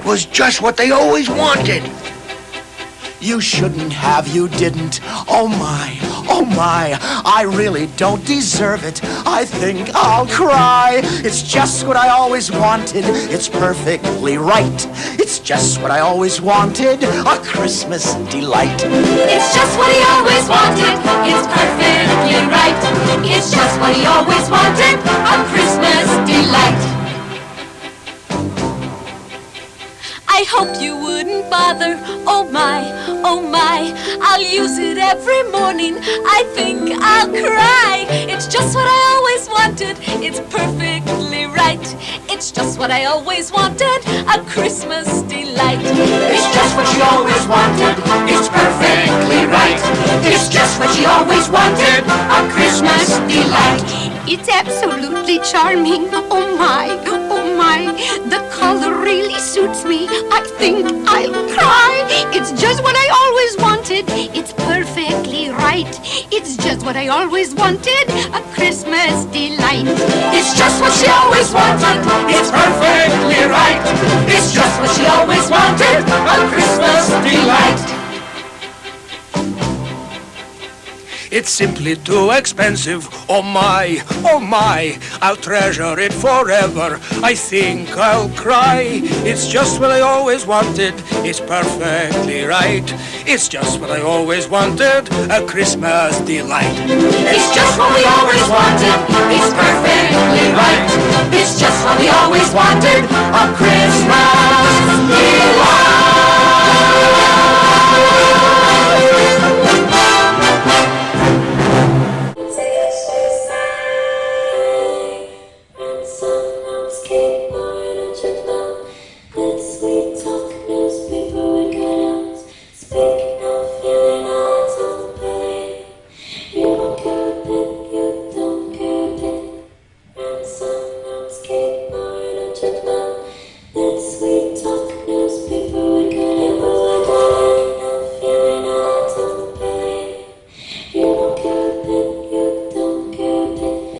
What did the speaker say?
was just what they always wanted. You shouldn't have, you didn't. Oh my, I really don't deserve it. I think I'll cry. It's just what I always wanted. It's perfectly right. It's just what I always wanted. A Christmas delight. It's just what he always wanted. It's perfectly right. It's just what he always wanted. A Christmas delight. I hope you wouldn't bother. Oh my, I'll use it every morning. I think I'll cry. It's just what I always wanted. It's perfectly right. It's just what I always wanted. A Christmas delight. It's just what she always wanted. It's perfectly right. It's just what she always wanted. A Christmas delight. It's absolutely charming. Oh my, the color really suits me. I think I'll cry. It's just what I always wanted. It's perfectly right. It's just what I always wanted. A Christmas delight. It's just what she always wanted. It's perfectly right. It's just what she always wanted. A Christmas delight. It's simply too expensive. Oh my, I'll treasure it forever. I think I'll cry. It's just what I always wanted. It's perfectly right. It's just what I always wanted. A Christmas delight. It's just what we always wanted. It's perfectly right. It's just what we always wanted. A Christmas